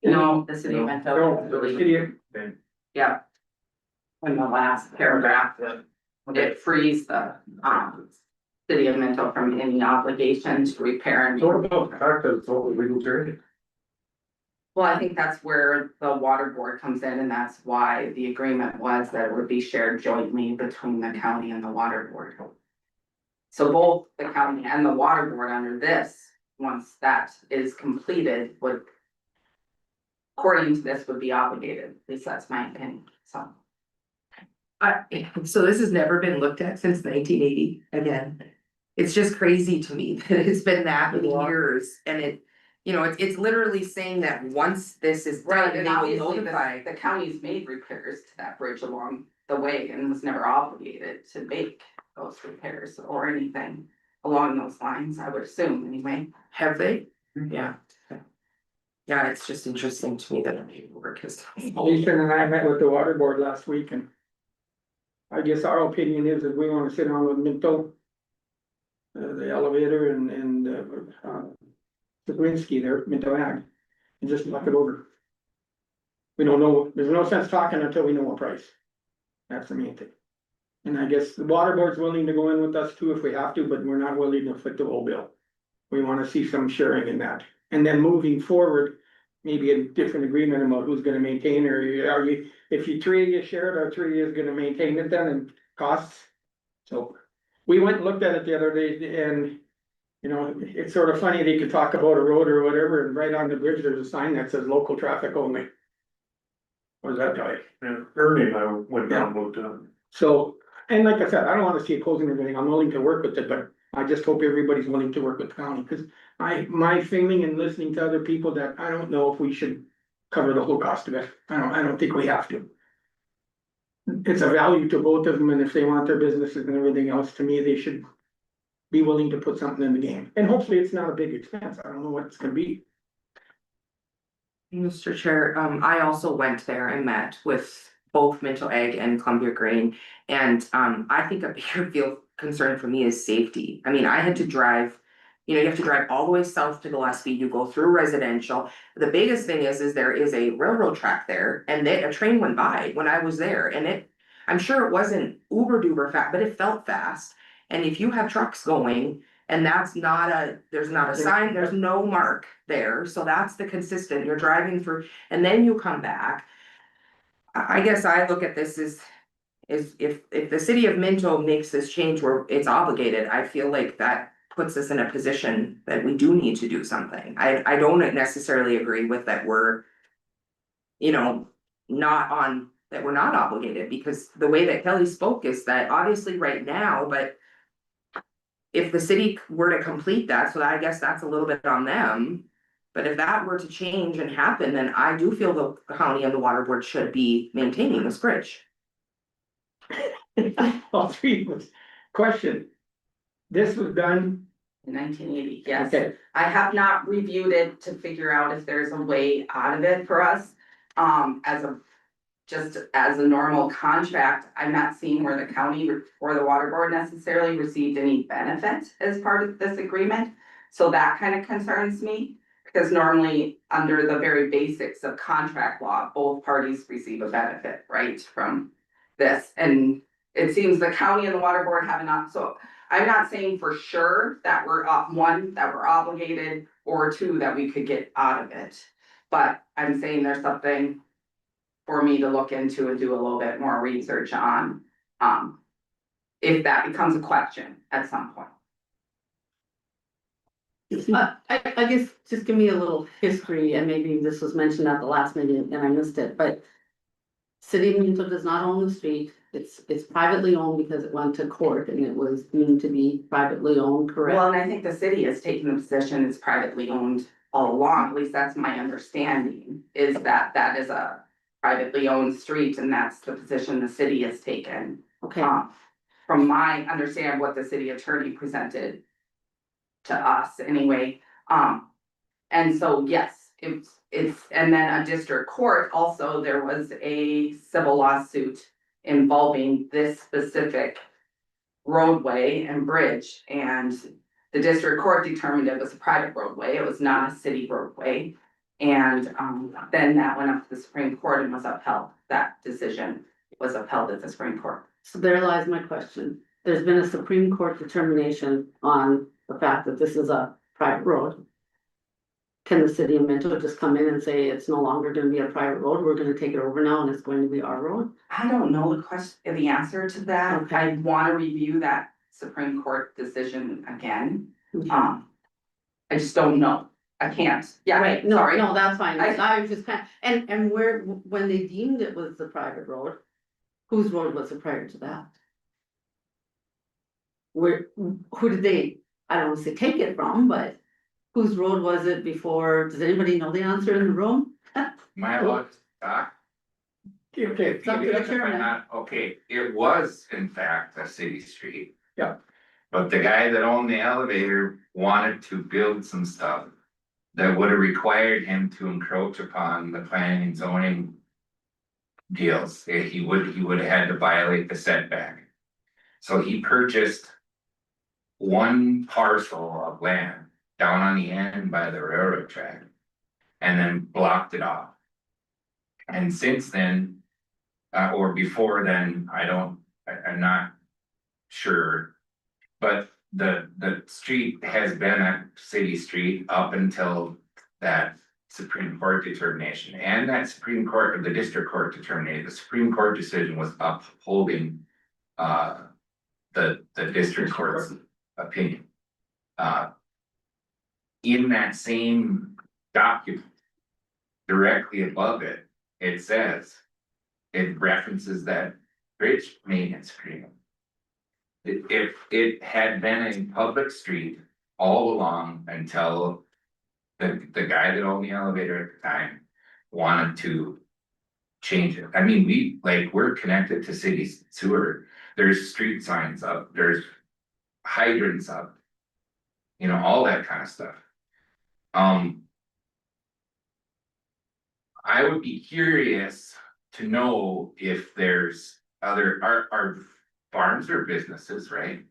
No, the city of Minto, No, the city of- yeah. In the last paragraph, it frees the, city of Minto from any obligation to repair and. So what about the fact that it's all legal trade? Well, I think that's where the water board comes in, and that's why the agreement was that it would be shared jointly between the county and the water board. So both the county and the water board under this, once that is completed, would, according to this, would be obligated, at least that's my opinion, so. So this has never been looked at since 1980, again. It's just crazy to me that it's been that many years and it, you know, it's literally saying that once this is done, And they will obviously, notify. the county's made repairs to that bridge along the way and was never obligated to make those repairs or anything along those lines, I would assume, anyway. Have they? Yeah. Yeah, it's just interesting to me that the paperwork is. Ethan and I met with the water board last week and I guess our opinion is that we wanna sit down with Minto, the elevator and Zabrinski there, Minto Ag, and just look it over. We don't know, there's no sense talking until we know a price. That's the main thing. And I guess the water board's willing to go in with us too if we have to, but we're not willing to foot the whole bill. We wanna see some sharing in that. And then moving forward, maybe a different agreement about who's gonna maintain, or are you, if you three of you share it, or three is gonna maintain it then and costs. So, we went and looked at it the other day and, you know, it's sort of funny, they could talk about a road or whatever, and right on the bridge, there's a sign that says local traffic only. What does that tell you? Yeah, Ernie and I went down, and looked at it. So, and like I said, I don't wanna see opposing everything, I'm willing to work with it, but I just hope everybody's willing to work with the county, cause my feeling in listening to other people that I don't know if we should cover the whole cost of it. I don't think we have to. It's a value to both of them, and if they want their businesses and everything else, to me, they should be willing to put something in the game. And hopefully it's not a big expense. I don't know what it's gonna be. Mr. Chair, I also went there and met with both Minto Ag and Columbia Grain. And, I think a bigger field concern for me is safety. I mean, I had to drive, you have to drive all the way south to Gillespie, you go through residential. The biggest thing is there is a railroad track there and a train went by when I was there and I'm sure it wasn't uber duper fast, but it felt fast. And if you have trucks going and there's not a sign, there's no mark there, so that's the consistent, you're driving through and then you come back. I guess I look at this as if the city of Minto makes this change where it's obligated, I feel like that puts us in a position that we do need to do something. I don't necessarily agree with that we're, that we're not obligated, because the way that Kelly spoke is that obviously right now, but if the city were to complete that, so I guess that's a little bit on them. But if that were to change and happen, then I do feel the county and the water board should be maintaining this bridge. All three of us. Question. This was done, 1980, yes. okay, I have not reviewed it to figure out if there's a way out of it for us. Just as a normal contract, I'm not seeing where the county or the water board necessarily received any benefit as part of this agreement. So that kind of concerns me, because normally under the very basics of contract law, both parties receive a benefit, right, from this. And it seems the county and the water board have enough, so I'm not saying for sure that we're one, that we're obligated, or two, that we could get out of it. But I'm saying there's something for me to look into and do a little bit more research on, if that becomes a question at some point. I guess just give me a little history, and maybe this was mentioned at the last meeting and I missed it, but City of Minto does not own the street. It's privately owned because it went to court and it was deemed to be privately owned, correct? Well, and I think the city has taken the position it's privately owned all along, at least that's my understanding, is that that is a privately owned street, and that's the position the city has taken. Okay, From my understanding of what the city attorney presented to us anyway. And so, yes, it's, and then a district court, also, there was a civil lawsuit involving this specific roadway and bridge, and the district court determined it was a private roadway, it was not a city roadway. And then that went up to the Supreme Court and was upheld. That decision was upheld at the Supreme Court. so there lies my question. There's been a Supreme Court determination on the fact that this is a private road. Can the city of Minto just come in and say it's no longer gonna be a private road, we're gonna take it over now and it's going to be our road? I don't know the answer to that. Okay. I wanna review that Supreme Court decision again. I just don't know. I can't. Yeah, Right, no, sorry. no, that's fine, I- I was just kind of, and where, when they deemed it was the private road, whose road was it prior to that? Who did they, I don't want to say take it from, but whose road was it before, does anybody know the answer in the room? My luck, okay, It's up to the chairman. okay, it was in fact a city street. Yeah. But the guy that owned the elevator wanted to build some stuff that would have required him to encroach upon the planning and zoning deals. He would have had to violate the setback. So he purchased one parcel of land down on the end by the railroad track and then blocked it off. And since then, or before then, I'm not sure. But the street has been a city street up until that Supreme Court determination, and that Supreme Court or the district court determination, the Supreme Court decision was upholding the district court's opinion. In that same document, directly above it, it says, it references that bridge maintenance agreement. If it had been a public street all along until the guy that owned the elevator at the time wanted to change it. I mean, we're connected to city sewer. There's street signs up, there's hydrants up. you know, all that kind of stuff. I would be curious to know if there's other, our farms are businesses, right?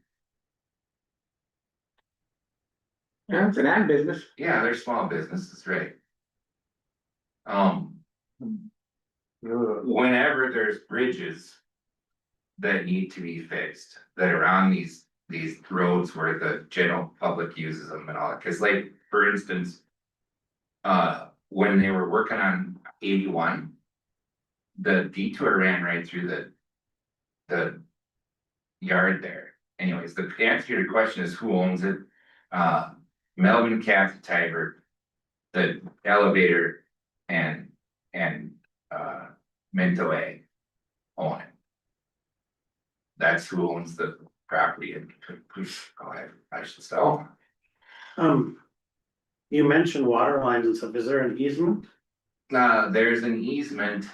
Yeah, it's an ag business. Yeah, they're small businesses, right? Whenever there's bridges that need to be fixed, that are on these roads where the general public uses them and all that, cause like, for instance. When they were working on 81. The detour ran right through the yard there. Anyways, the answer to your question is who owns it? Melvin Kathy Tiber, the elevator and Minto A own it. That's who owns the property and I should stop. You mentioned water lines and stuff. Is there an easement? There's an easement.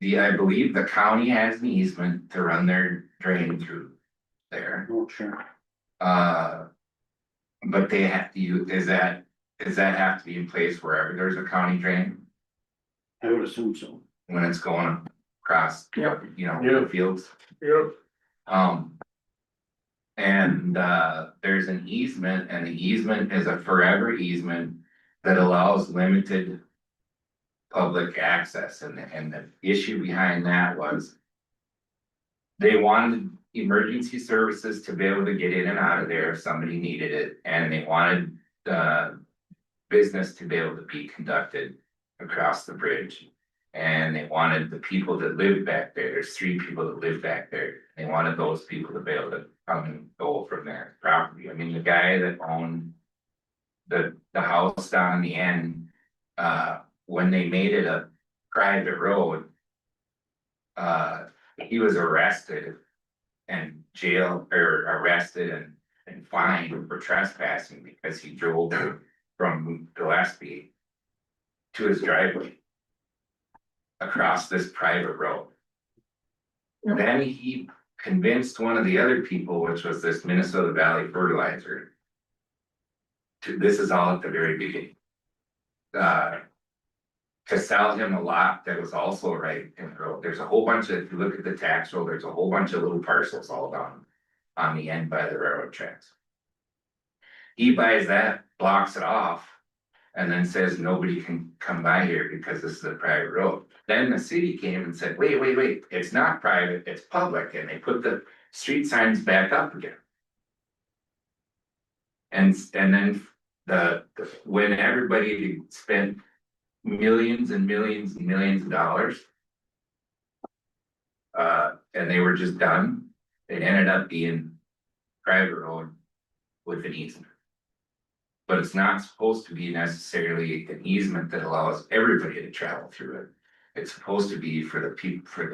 I believe the county has an easement to run their drain through there. Oh, sure. But they have to use, does that have to be in place wherever there's a county drain I would assume so. when it's going across? Yep. You know, Yep. fields. Yep. And there's an easement, and the easement is a forever easement that allows limited public access, and the issue behind that was they wanted emergency services to be able to get in and out of there if somebody needed it, and they wanted business to be able to be conducted across the bridge. And they wanted the people that lived back there, there's 3 people that live back there, they wanted those people to be able to come and go from their property. I mean, the guy that owned the house down in the end, when they made it a private road, he was arrested and jailed, or arrested and fined for trespassing because he drove from Gillespie to his driveway across this private road. Yep. Then he convinced one of the other people, which was this Minnesota Valley Fertilizer. This is all at the very beginning. To sell him a lot that was also right in the road. There's a whole bunch of, if you look at the tax roll, there's a whole bunch of little parcels all down on the end by the railroad tracks. He buys that, blocks it off, and then says nobody can come by here because this is a private road. Then the city came and said, wait, it's not private, it's public, and they put the street signs back up again. And then when everybody spent millions and millions and millions of dollars, and they were just done, it ended up being private road with an easement. But it's not supposed to be necessarily an easement that allows everybody to travel through it. It's supposed to be for the people, for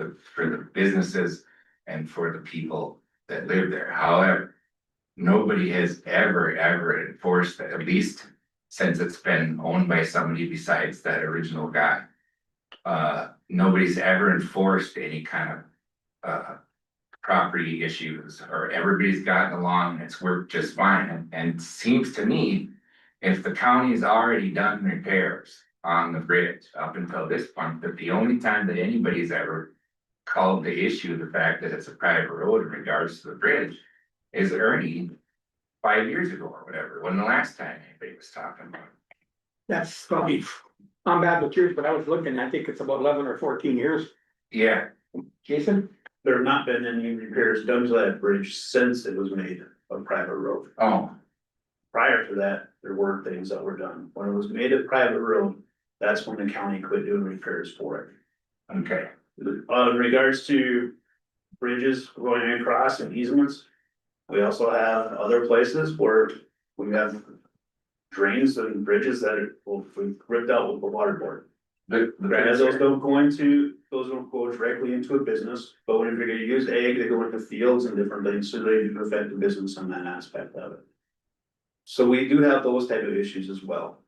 the businesses and for the people that live there. However, nobody has ever enforced that, at least since it's been owned by somebody besides that original guy. Nobody's ever enforced any kind of property issues, or everybody's gotten along and it's worked just fine. And it seems to me, if the county's already done repairs on the bridge up until this point, that the only time that anybody's ever called the issue the fact that it's a private road in regards to the bridge is Ernie 5 years ago or whatever, when the last time anybody was talking about it. That's probably, I'm bad with years, but I was looking, I think it's about 11 or 14 years. Yeah, Jason? There have not been any repairs done to that bridge since it was made a private road. oh, Prior to that, there were things that were done. When it was made a private road, that's when the county quit doing repairs for it. okay, In regards to bridges going across and easements, we also have other places where we have drains and bridges that we've ripped out with the water board. Granted, those don't go directly into a business, but when you're gonna use ag, they go into fields and different things, so they do affect the business on that aspect of it. So we do have those type of issues as well.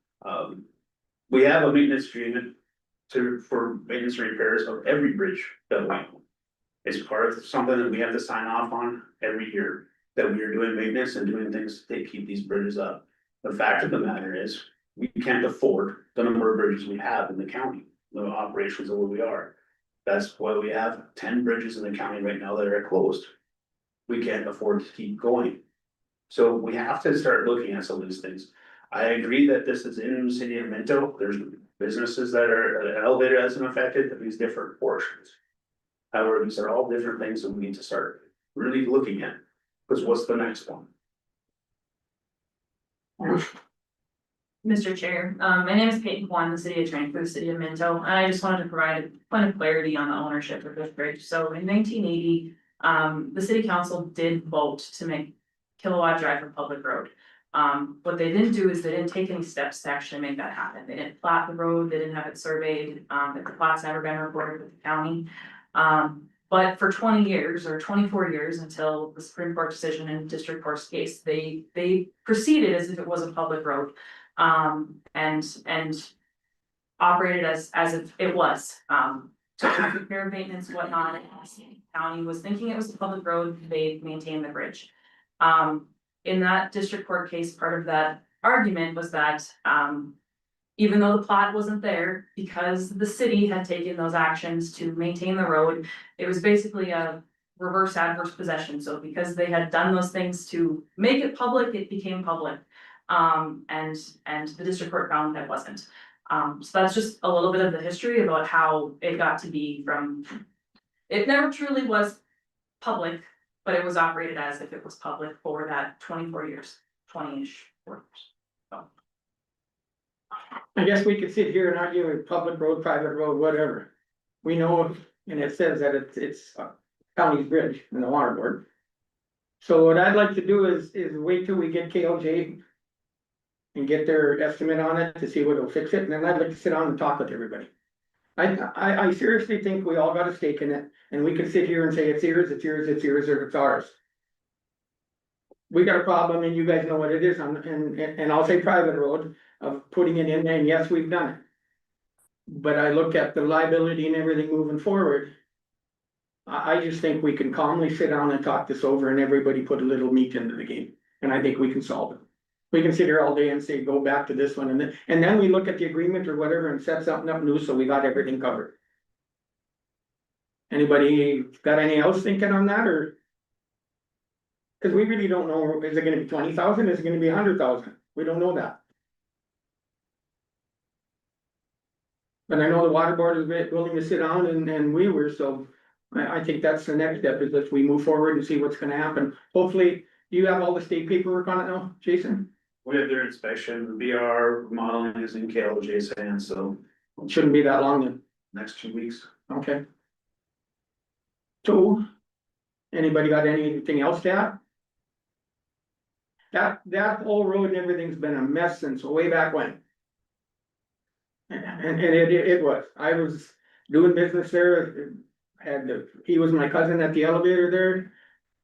We have a maintenance agreement for maintenance and repairs of every bridge that we own. It's part of something that we have to sign off on every year, that we are doing maintenance and doing things to keep these bridges up. The fact of the matter is, we can't afford the number of bridges we have in the county, the operations of where we are. That's why we have 10 bridges in the county right now that are closed. We can't afford to keep going. So we have to start looking at some of these things. I agree that this is in the city of Minto, there's businesses that are, an elevator hasn't affected, but these different portions. However, these are all different things that we need to start really looking at, because what's the next one? Mr. Chair, my name is Peyton Kwan, the city attorney for the city of Minto, and I just wanted to provide a point of clarity on the ownership of this bridge. So in 1980, the city council did vote to make Kilowatt Drive a public road. What they didn't do is they didn't take any steps to actually make that happen. They didn't plat the road, they didn't have it surveyed, the plat's never been recorded with the county. But for 20 years or 24 years until the Supreme Court decision in District Court's case, they proceeded as if it was a public road. And operated as if it was, took care of maintenance, whatnot, and the county was thinking it was a public road, they maintained the bridge. In that district court case, part of that argument was that, even though the plot wasn't there, because the city had taken those actions to maintain the road, it was basically a reverse adverse possession, so because they had done those things to make it public, it became public. And the district court found that it wasn't. So that's just a little bit of the history about how it got to be from. It never truly was public, but it was operated as if it was public for that 24 years, 20-ish years. So. I guess we could sit here and argue with public road, private road, whatever. We know, and it says that it's county's bridge in the water board. So what I'd like to do is wait till we get KLJ. And get their estimate on it to see what will fix it, and then I'd like to sit down and talk with everybody. I seriously think we all got a stake in it, and we can sit here and say it's yours, it's yours, it's yours, or it's ours. We got a problem, and you guys know what it is, and I'll say private road of putting it in there, and yes, we've done it. But I look at the liability and everything moving forward. I just think we can calmly sit down and talk this over, and everybody put a little meat into the game, and I think we can solve it. We can sit here all day and say, go back to this one, and then we look at the agreement or whatever and set something up new, so we got everything covered. Anybody got any else thinking on that, or? Cause we really don't know, is it gonna be 20,000, is it gonna be 100,000? We don't know that. But I know the water board is willing to sit down and we were, so I think that's the next step, is that we move forward and see what's gonna happen. Hopefully, you have all the state paperwork on it now, Jason? We have their inspection, the BR modeling is in KLJ's hands, so It shouldn't be that long then, next 2 weeks. okay? So, anybody got anything else to add? That whole road and everything's been a mess since way back when. And it was, I was doing business there, he was my cousin at the elevator there.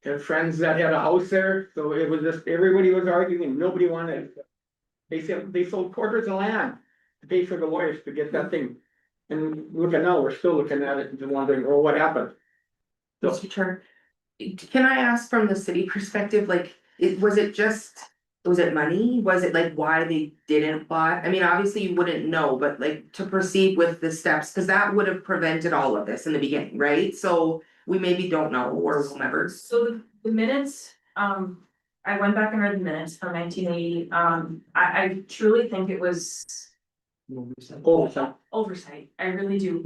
Had friends that had a house there, so it was just, everybody was arguing, nobody wanted. They said, they sold quarters of land to pay for the lawyers to get that thing. And look at now, we're still looking at it and wondering, oh, what happened? So, Mr. Chair, can I ask from the city perspective, like, was it money? Was it like why they didn't buy? I mean, obviously you wouldn't know, but like to proceed with the steps, cause that would have prevented all of this in the beginning, right? So we maybe don't know or will never. So the minutes, I went back and read the minutes from 1980, I truly think it was. Oversight, I really do,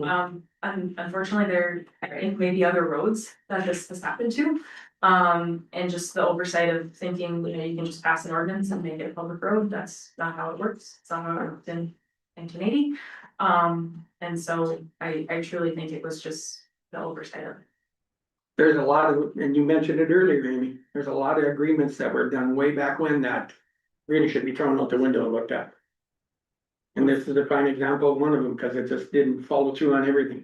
unfortunately, I think maybe other roads that this has happened to. And just the oversight of thinking, you know, you can just pass an ordinance and make it a public road, that's not how it works, it's not how it worked in 1980. And so I truly think it was just the oversight of it. there's a lot of, and you mentioned it earlier, Amy, there's a lot of agreements that were done way back when that really should be thrown out the window and looked at. And this is a prime example of one of them, because it just didn't follow through on everything.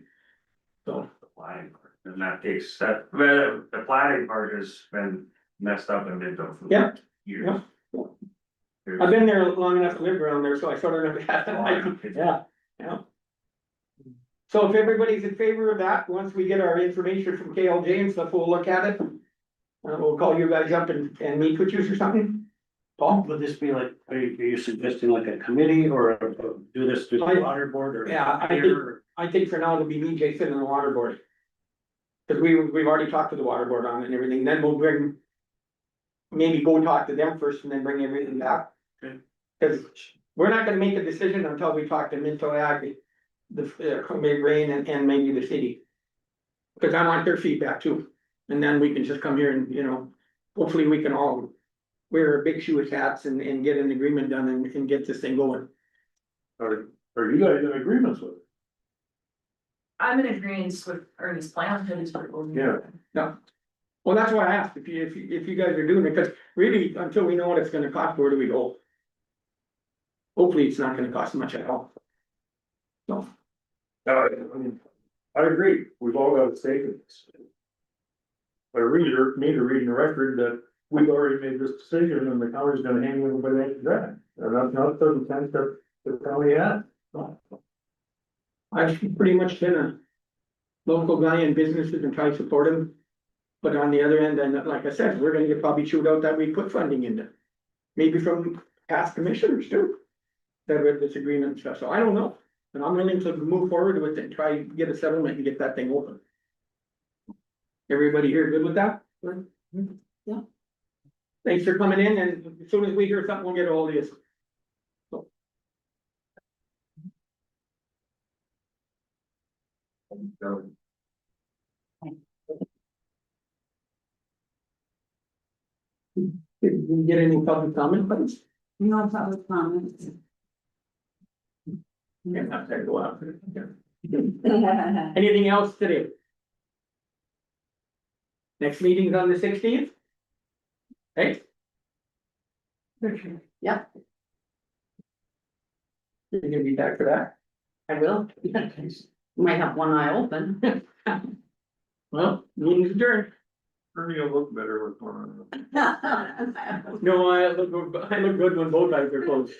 So, Planning part, in that case, the planning part has been messed up in Minto for Yeah, years. yeah. I've been there long enough to live around there, so I sort of have that. Yeah. So if everybody's in favor of that, once we get our information from KLJ and stuff, we'll look at it. We'll call you guys up and meet with you or something. Paul? Would this be like, are you suggesting like a committee or do this through the water board or? Yeah, I think for now it'll be me, Jason, and the water board. Cause we've already talked to the water board on it and everything, then we'll bring. Maybe go talk to them first and then bring everything back. Okay. Cause we're not gonna make a decision until we talk to Minto Ag, the Columbia Grain and maybe the city. Cause I want their feedback too, and then we can just come here and, you know, hopefully we can all. Wear big shoe hats and get an agreement done and get this thing going. Are you guys in agreements with it? I'm in agreement with Ernie's plan for this proposal. Yeah. Well, that's why I asked, if you guys are doing it, cause really, until we know what it's gonna cost, where do we go? Hopefully, it's not gonna cost much at all. So, I mean, I agree, we've all got a stake in this. But a reader, me to read in the record that we've already made this decision and the county's gonna hang everybody at the drag. And that's not the intent that the county had. I've pretty much been a local guy in businesses and try to support them. But on the other end, and like I said, we're gonna get probably chewed out that we put funding into. Maybe from past commissioners too. That read this agreement and stuff, so I don't know, and I'm willing to move forward with it and try to get a settlement and get that thing open. Everybody here good with that? Yeah. Thanks for coming in, and as soon as we hear something, we'll get all this. Did we get any public comment, please? No public comments. Yeah, not that go out. Anything else today? Next meeting's on the 16th. Hey? Yep. You're gonna be back for that? I will. Might have one eye open. Well, meeting's adjourned. Ernie will look better with one. No, I look good when both eyes are closed.